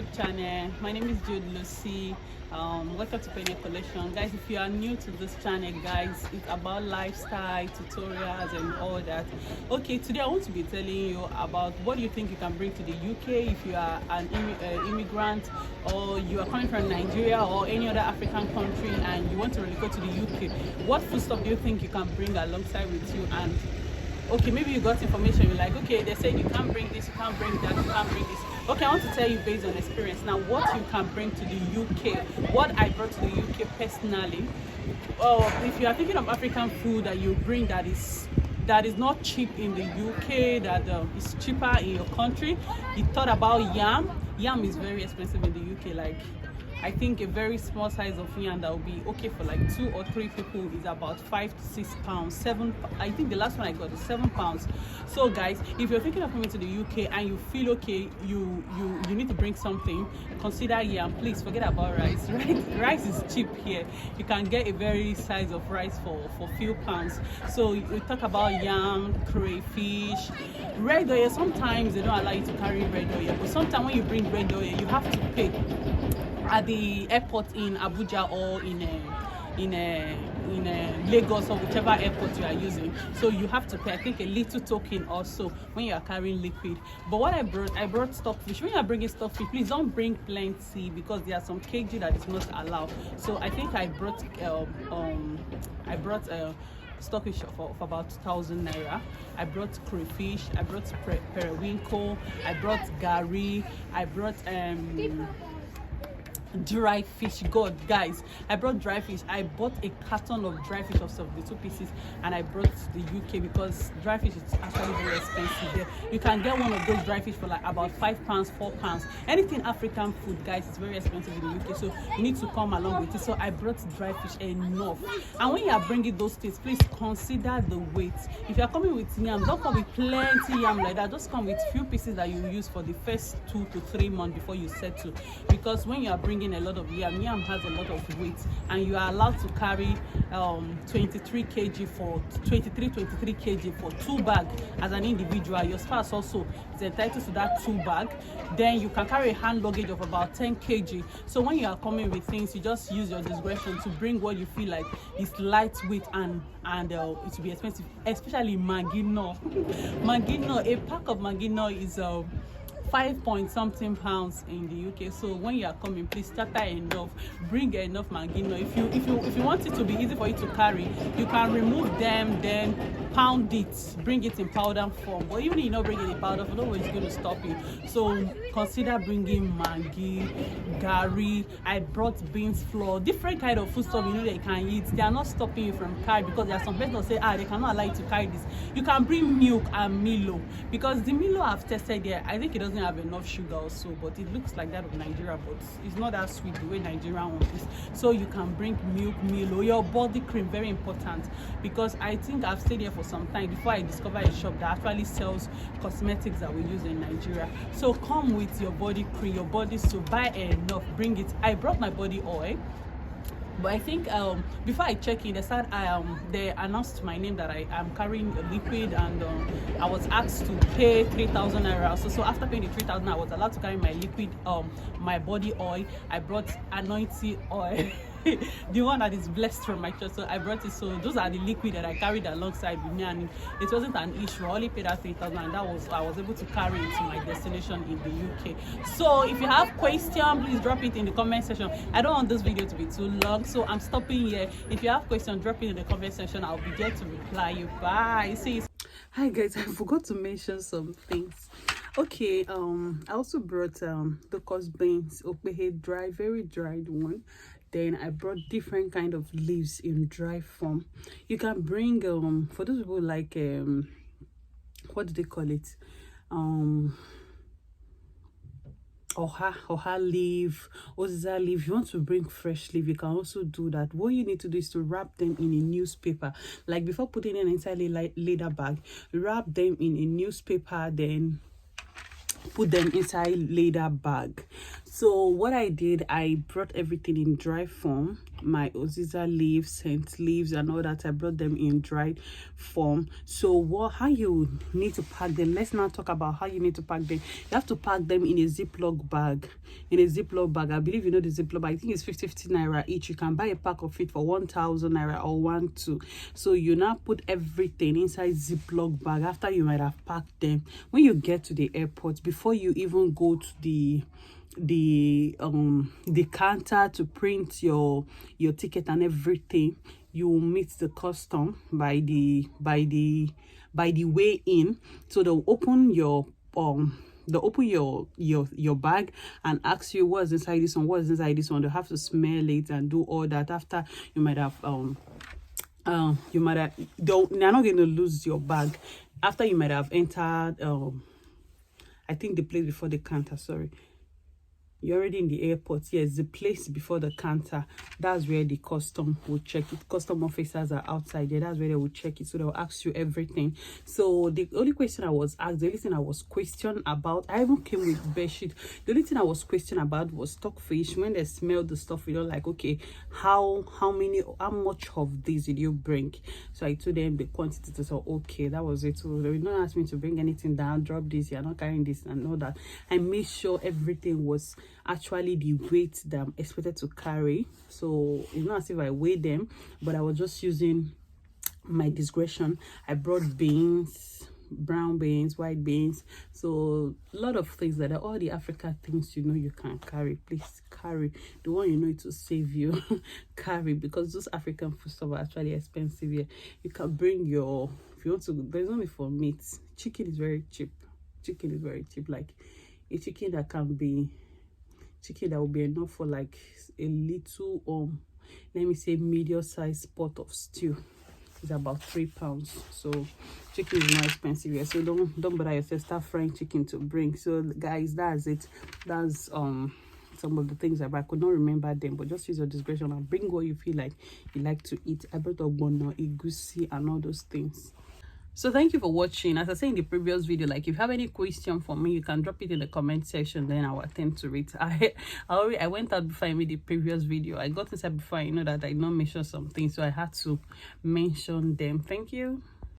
YouTube channel. My name is Jude Lucy. Welcome to Penny Collection. Guys, if you are new to this channel, guys, it's about lifestyle, tutorials and all that. Okay, today I want to be telling you about what you think you can bring to the UK if you are an immigrant, or you are coming from Nigeria or any other African country and you want to relocate to the UK. What food stuff do you think you can bring alongside with you? And okay, maybe you got information, you're like, okay, they said you can't bring this, you can't bring that, you can't bring this. Okay, I want to tell you based on experience now what you can bring to the UK, what I brought to the UK personally. If you are thinking of African food that you bring that is not cheap in the UK, that is cheaper in your country, you thought about yam. Yam is very expensive in the UK. Like, I think a very small size of yam that will be okay for like 2 or 3 people is about £5 to £6. I think the last one I got is £7. So guys, if you're thinking of coming to the UK and you feel okay, you need to bring something, consider yam. Please forget about rice. Rice is cheap here. You can get a very size of rice for few pounds. So we talk about yam, crayfish, red oil. Sometimes they don't allow you to carry red oil, but sometimes when you bring red oil, you have to pay at the airport in Abuja or in Lagos or whichever airport you are using. So you have to pay, I think, a little token also when you are carrying liquid. But what I brought stockfish. When you are bringing stockfish, please don't bring plenty because there are some kg that is not allowed. So I think I brought stockfish for about 2,000 naira. I brought crayfish, I brought periwinkle, I brought gari, I brought dry fish. God, guys, I brought dry fish. I bought a carton of dry fish of 72 pieces and I brought to the UK because dry fish is actually very expensive there. You can get one of those dry fish for like about £5, £4. Anything African food, guys, is very expensive in the UK, so you need to come along with it. So I brought dry fish enough. And when you are bringing those things, please consider the weight. If you are coming with yam, don't come with plenty yam like that. Just come with few pieces that you use for the first 2 to 3 months before you settle, because when you are bringing a lot of yam has a lot of weight, and you are allowed to carry 23 kg for 23 kg for 2 bags as an individual. Your spouse also is entitled to that 2 bag. Then you can carry a hand luggage of about 10 kg. So when you are coming with things, you just use your discretion to bring what you feel like is lightweight and it will be expensive, especially Maggi Knorr. Maggi Knorr, a pack of Maggi Knorr is 5 point something pounds in the UK. So when you are coming, please starter enough, bring enough Maggi Knorr. If you want it to be easy for you to carry, you can remove them, then pound it, bring it in powder form. But even if you not bring it in powder form, nobody's going to stop you. So consider bringing Maggi, gari. I brought beans flour, different kind of food stuff you know that you can eat. They are not stopping you from carrying, because there are some people say they cannot allow you to carry this. You can bring milk and Milo, because the Milo I've tested there, I think it doesn't have enough sugar also, but it looks like that of Nigeria, but it's not that sweet the way Nigeria wants this. So you can bring milk, Milo, your body cream, very important, because I think I've stayed here for some time before I discovered a shop that actually sells cosmetics that we use in Nigeria. So come with your body cream, your body soap, buy enough, bring it. I brought my body oil, but I think before I check in, they announced my name that I am carrying a liquid, and I was asked to pay 3,000 naira. So after paying the 3,000, I was allowed to carry my liquid, my body oil. I brought anointing oil. The one that is blessed from my church, so I brought it. So those are the liquid that I carried alongside with me, and it wasn't an issue. I only paid that 3,000, and I was able to carry it to my destination in the UK. So if you have question, please drop it in the comment section. I don't want this video to be too long, so I'm stopping here. If you have question, drop it in the comment section. I'll be there to reply you. Bye. See you. Hi guys, I forgot to mention some things. Okay, I also brought locust beans, okpehe dry, very dried one. Then I brought different kind of leaves in dry form. You can bring for those people like what do they call it, oha leaf, oziza leaf. You want to bring fresh leaf, you can also do that. What you need to do is to wrap them in a newspaper, like before putting them inside a leather bag, wrap them in a newspaper, then put them inside leather bag. So what I did, I brought everything in dry form, my uziza leaves, scent leaves and all that. I brought them in dried form. So how you need to pack them, let's now talk about how you need to pack them. You have to pack them in a Ziploc bag. In a Ziploc bag, I believe you know the Ziploc bag, I think it's 50 naira each. You can buy a pack of it for 1,000 naira or 1,2. So you now put everything inside Ziploc bag after you might have packed them. When you get to the airport, before you even go to the counter to print your ticket and everything, you will meet the custom by the way in. So they'll open your bag and ask you what's inside this one, what's inside this one. They'll have to smell it and do all that. After you might have they're not going to lose your bag after you might have entered I think the place before the counter, sorry, you're already in the airport. Yes, the place before the counter, that's where the custom will check it. Custom officers are outside there, that's where they will check it. So they'll ask you everything. So the only question I was asked, the only thing I was questioned about, I even came with bed sheet. The only thing I was questioned about was stockfish. When they smell the stuff, you know, like, okay, how much of this did you bring? So I told them the quantity. So okay, that was it. So they did not ask me to bring anything down, drop this, you're not carrying this and all that. I made sure everything was actually the weight that I'm expected to carry. So it's not as if I weigh them, but I was just using my discretion. I brought beans, brown beans, white beans, so a lot of things that are all the Africa things you know you can carry. Please carry the one you know it will save you. Carry, because those African food stuff are actually expensive here. You can bring your, if you want to, there's only for meat. Chicken is very cheap. Chicken is very cheap. Like a chicken that can be that will be enough for like a little let me say medium-sized pot of stew. It's about £3. So chicken is more expensive here, so don't bother yourself, start frying chicken to bring. So guys, that's it. That's some of the things that I could not remember them, but just use your discretion and bring what you feel like you like to eat. I brought ogbono, egusi and all those things. So thank you for watching. As I said in the previous video, like if you have any question for me, you can drop it in the comment section, then I'll attempt to read. I went out before I made the previous video. I got inside before I know that I did not mention some things, so I had to mention them. Thank you.